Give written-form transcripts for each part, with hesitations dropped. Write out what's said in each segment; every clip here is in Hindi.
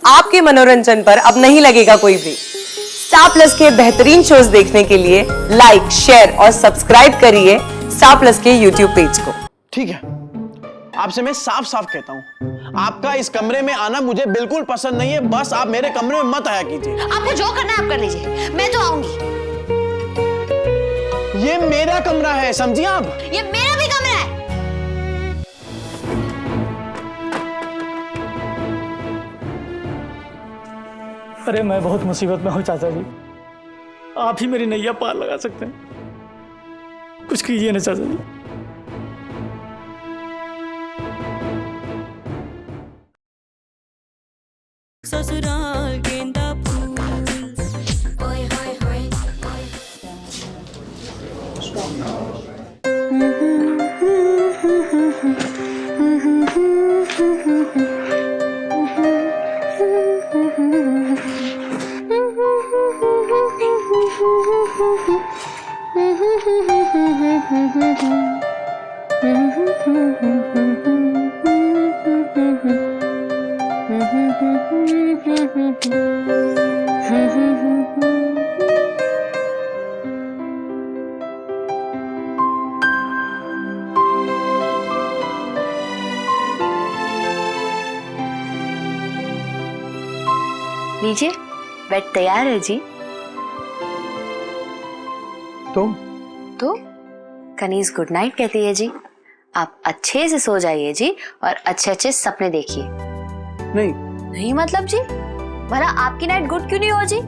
आपके मनोरंजन पर अब नहीं लगेगा कोई ब्रेक। स्टार प्लस के बेहतरीन शोज देखने के लिए लाइक, शेयर और सब्सक्राइब करिए स्टार प्लस के यूट्यूब पेज को। ठीक है, आपसे मैं साफ साफ कहता हूँ, आपका इस कमरे में आना मुझे बिल्कुल पसंद नहीं है। बस आप मेरे कमरे में मत आया कीजिए। आपको जो करना है आप कर लीजिए, मैं तो आऊंगी। ये मेरा कमरा है, समझिए आप? ये मेरा भी कमरा है। अरे मैं बहुत मुसीबत में हूँ चाचा जी, आप ही मेरी नैया पार लगा सकते हैं। कुछ कीजिए ना चाचा जी। ससुराल गेंदा फूल ओए होए होए लीजिए, बेड तैयार है जी। तो कनीज गुड नाइट कहती है जी। आप अच्छे से सो जाइए जी और अच्छे अच्छे सपने देखिए। नहीं मतलब जी, भला आपकी नाइट गुड क्यों नहीं हो जी?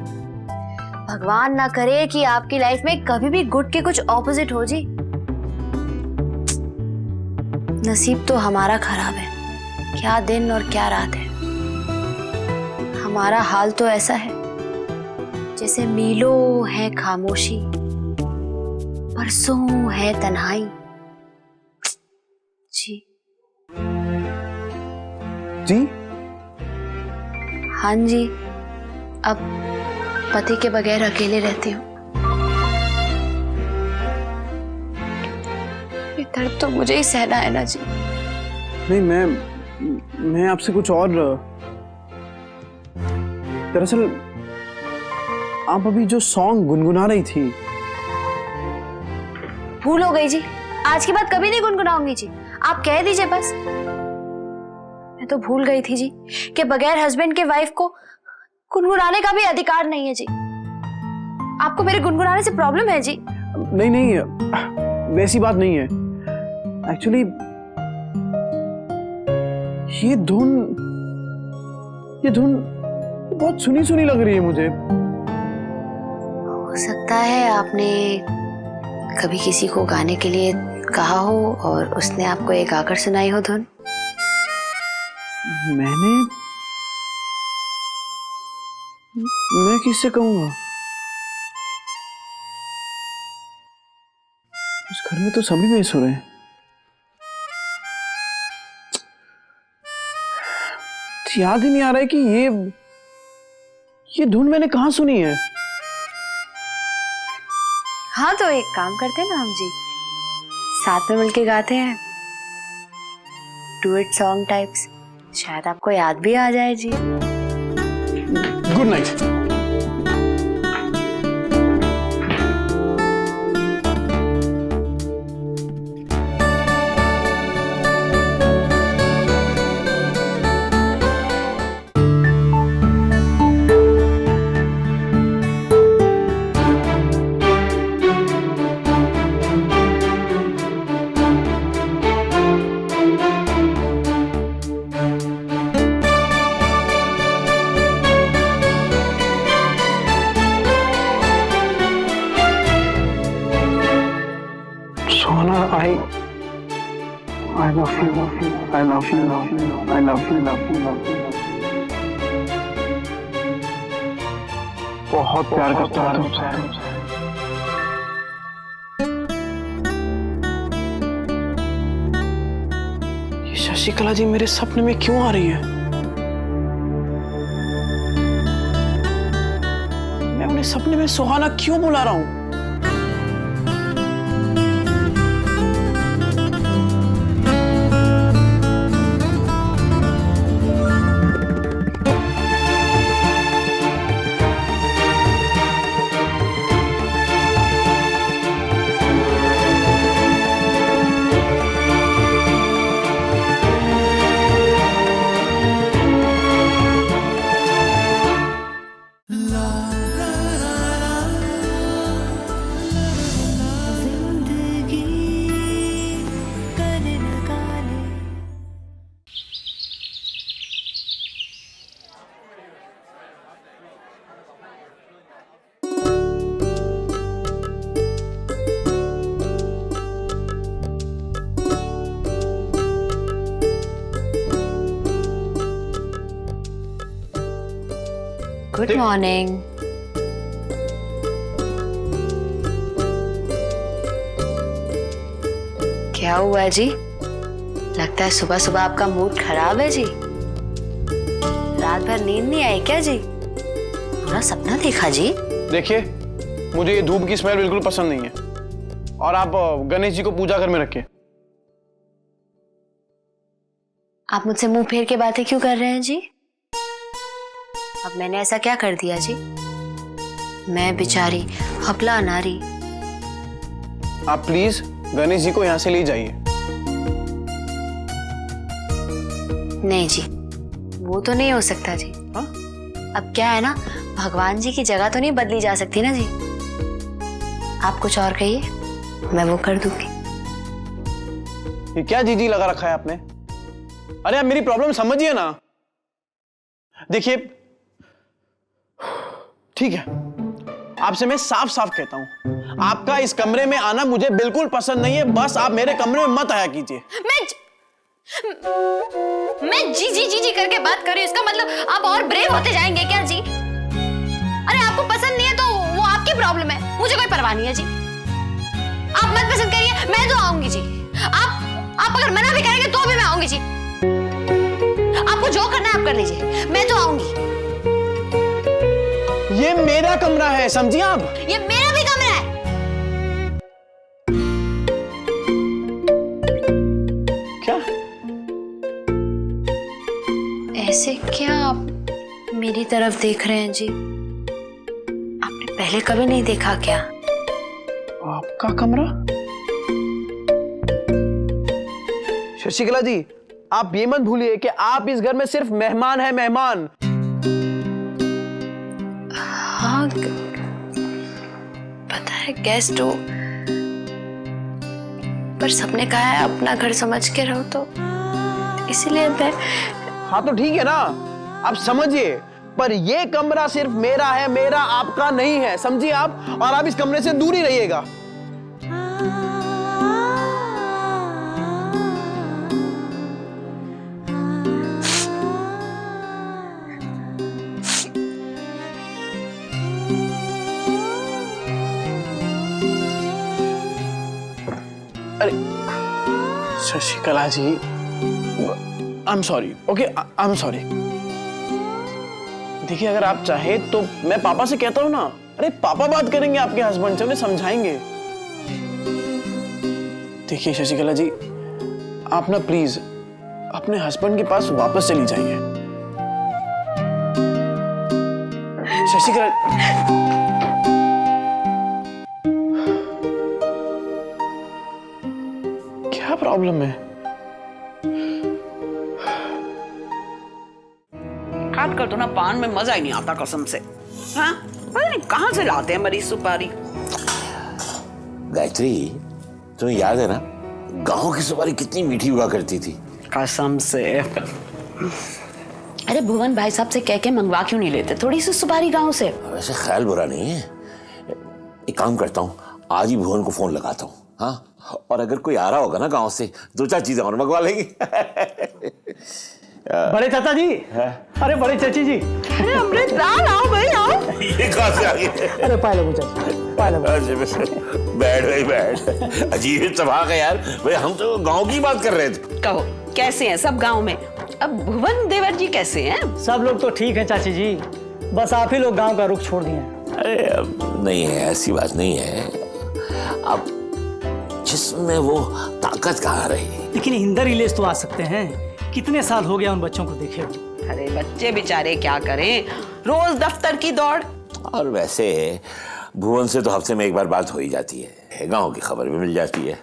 भगवान ना करे कि आपकी लाइफ में कभी भी गुड के कुछ ऑपोजिट हो जी। नसीब तो हमारा खराब है, क्या दिन और क्या रात है। हमारा हाल तो ऐसा है जैसे मीलों है खामोशी, बरसों है तन्हाई जी। जी? हाँ जी, अब पति के बगैर अकेले रहती हूँ। ये दर्द तो मुझे ही सहना है ना जी। नहीं, मैं आपसे कुछ और। दरअसल आप अभी जो सॉन्ग गुनगुना रही थी। भूल हो गई जी, आज के बाद कभी नहीं गुनगुनाऊंगी जी। आप कह दीजिए बस। मैं तो भूल गई थी जी कि बगैर हस्बैंड के वाइफ को गुनगुनाने का भी अधिकार नहीं है जी। आपको मेरे गुनगुनाने से प्रॉब्लम है जी? नहीं, वैसी बात नहीं है। एक्चुअली ये धुन बहुत सुनी सुनी लग रही है मुझे। हो सकता है आपने कभी किसी को गाने के लिए कहा हो और उसने आपको एक गाकर सुनाई हो धुन। मैं किससे कहूंगा? उस घर में तो सभी बेसुर रहे हैं। याद ही नहीं आ रहा है कि ये धुन मैंने कहाँ सुनी है। हाँ तो एक काम करते हैं ना हम जी, साथ में मिलके गाते हैं डुएट सॉन्ग टाइप्स, शायद आपको याद भी आ जाए जी। Good night. Sona, I love you. I love you. I love you. बहुत प्यार करता हूँ तुमसे। ये शशिकला जी मेरे सपने में क्यों आ रही है? मैं उन्हें सपने में सुहाना क्यों बुला रहा हूँ? Good morning. क्या हुआ जी? लगता है सुबह सुबह आपका मूड खराब है जी। रात भर नींद नहीं आई क्या जी? पूरा सपना देखा जी? देखिए, मुझे ये धूप की स्मेल बिल्कुल पसंद नहीं है, और आप गणेश जी को पूजा घर में रखिए। आप मुझसे मुंह फेर के बातें क्यों कर रहे हैं जी? अब मैंने ऐसा क्या कर दिया जी? मैं बेचारी हकला नारी। आप प्लीज गणेश जी को यहाँ से ले जाइए। नहीं जी, वो तो नहीं हो सकता जी। हाँ? अब क्या है ना, भगवान जी की जगह तो नहीं बदली जा सकती ना जी। आप कुछ और कहिए, मैं वो कर दूंगी। ये क्या जीजी लगा रखा है आपने? अरे आप मेरी प्रॉब्लम समझिए ना। देखिए, ठीक है, आपसे मैं साफ साफ कहता हूं, आपका इस कमरे में आना मुझे बिल्कुल पसंद नहीं है। बस आप मेरे कमरे में मत आया कीजिए। मैं जी जी जी जी करके बात कर रही हूं, इसका मतलब आप और ब्रेव होते जाएंगे क्या जी? अरे आपको पसंद नहीं है तो वो आपकी प्रॉब्लम है, मुझे कोई परवाह नहीं है जी। आप मत पसंद करिए, मैं तो आऊंगी जी। आप अगर मना भी करेंगे तो भी मैं आऊंगी जी। आपको जो करना है आप कर लीजिए, मैं तो आऊंगी। ये मेरा कमरा है, समझिए आप? ये मेरा भी कमरा है। क्या? ऐसे क्या आप मेरी तरफ देख रहे हैं जी? आपने पहले कभी नहीं देखा क्या? आपका कमरा? शशिकला जी, आप ये मत भूलिए कि आप इस घर में सिर्फ मेहमान हैं, मेहमान। हाँ, पता है गेस्ट हो, पर सबने कहा है अपना घर समझ के रहो, तो इसलिए मैं। हाँ तो ठीक है ना, आप समझिए, पर ये कमरा सिर्फ मेरा है, मेरा आपका नहीं है, समझिए आप? और आप इस कमरे से दूर ही रहिएगा। अरे Shashikala ji, I am sorry. Okay, I am sorry. देखिए, अगर आप चाहे तो मैं पापा से कहता हूं ना। अरे पापा बात करेंगे आपके हस्बैंड से, उन्हें समझाएंगे। देखिए शशिकला जी, आप ना प्लीज अपने हस्बैंड के पास वापस चली जाइए। शशिकला, क्या प्रॉब्लम है? काट कर तो ना पान में मजा ही नहीं आता कसम से। हाँ, पता नहीं कहाँ से लाते हैं मरी सुपारी। गायत्री, तुम्हें याद है ना, गांव की सुपारी कितनी मीठी हुआ करती थी। कसम से। अरे भुवन भाई साहब से कह के मंगवा क्यों नहीं लेते थोड़ी सी सुपारी गांव से? वैसे ख्याल बुरा नहीं है, एक काम करता हूँ, आज ही भुवन को फोन लगाता हूँ। हाँ, और अगर कोई आ रहा होगा ना गांव से, दो चार चीजें और मंगवा लेंगे। बड़े चाचा जी, अरे बड़े चाची जी, अरे अमृत आओ भाई आओ। ये कहाँ से आ गए? अरे पाए लो चाची, पाए लो। बैठ भाई बैठ। अजीब इत्तेफाक है यार, भाई हम तो गांव की बात कर रहे थे। कहो कैसे हैं सब गांव में? अब भुवन देवर जी कैसे हैं? सब लोग तो ठीक हैं चाची जी, बस आप ही लोग गांव का रुख छोड़ दिए हैं। अरे अब नहीं है, ऐसी बात नहीं है। अब जिसमें वो ताकत कहाँ रही। लेकिन इंदर रिलेज तो आ सकते हैं, कितने साल हो गया उन बच्चों को देखे हुए। अरे बच्चे बेचारे क्या करें, रोज दफ्तर की दौड़। और वैसे भुवन से तो हफ्ते में एक बार बात हो ही जाती है, गांव की खबर भी मिल जाती है।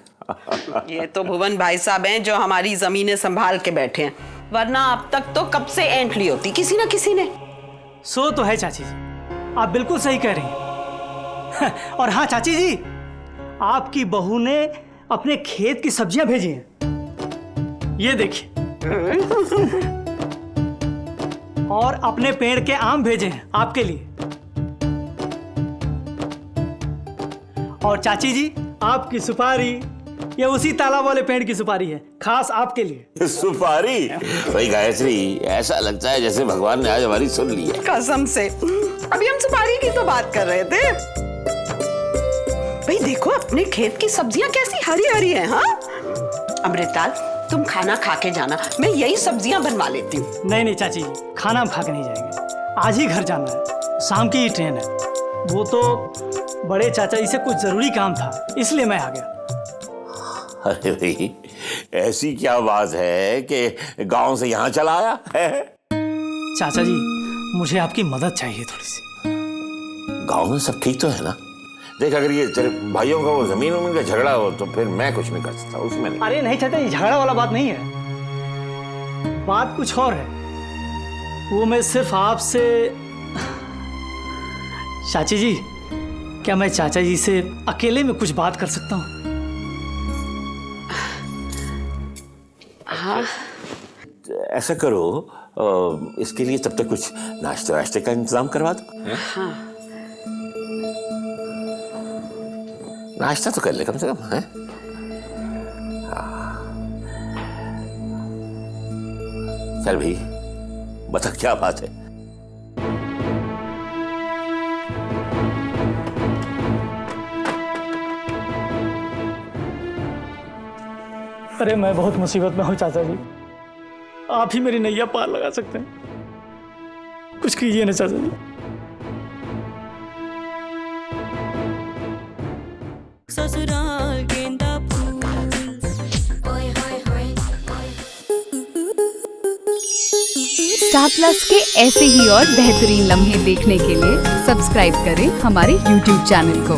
ये तो भुवन भाई साहब हैं जो हमारी जमीनें संभाल के बैठे हैं, वरना अब तक तो कब से एंट्री होती किसी ना किसी ने। सो तो है चाची जी, आप बिल्कुल सही कह रही हैं। और हाँ चाची जी, आपकी बहू ने अपने खेत की सब्जियां भेजी हैं, ये देखिए। और अपने पेड़ के आम भेजे हैं आपके लिए। और चाची जी, आपकी सुपारी, ये उसी तालाब वाले पेड़ की सुपारी है, खास आपके लिए। सुपारी? भाई गायत्री, ऐसा लगता है जैसे भगवान ने आज हमारी सुन ली है। कसम से। अभी हम सुपारी की तो बात कर रहे थे। भाई देखो अपने खेत की सब्जियां कैसी हरी हरी हैं। हाँ अमृताल, तुम खाना खा के जाना, मैं यही सब्जियां बनवा लेती हूँ। नहीं नहीं चाची जी, खाना हम खा के नहीं जाएंगे, आज ही घर जाना है, शाम की ही ट्रेन है। वो तो बड़े चाचा जी से कुछ जरूरी काम था, इसलिए मैं आ गया। अरे भाई, ऐसी क्या बात है कि गांव से यहाँ चला आया है? चाचा जी, मुझे आपकी मदद चाहिए थोड़ी सी। गांव में सब ठीक तो है ना? देख, अगर ये तेरे भाइयों का वो जमीन का झगड़ा हो तो फिर मैं कुछ नहीं कर सकता उसमें। नहीं। अरे नहीं चाचा, ये झगड़ा वाला बात नहीं है, बात कुछ और है। वो मैं सिर्फ आपसे, चाची जी, क्या मैं चाचा जी से अकेले में कुछ बात कर सकता हूँ? हाँ ऐसा करो, इसके लिए तब तक कुछ नाश्ते वाश्ते का इंतजाम करवा दो। हाँ नाश्ता तो कर ले कम से कम, है? चल भाई, बता क्या बात है? अरे मैं बहुत मुसीबत में हूँ चाचा जी, आप ही मेरी नैया पार लगा सकते हैं, कुछ कीजिए ना चाचा जी। ससुराल गेंदा फूल, ओए होए होए। स्टार प्लस के ऐसे ही और बेहतरीन लम्हे देखने के लिए सब्सक्राइब करें हमारे YouTube चैनल को।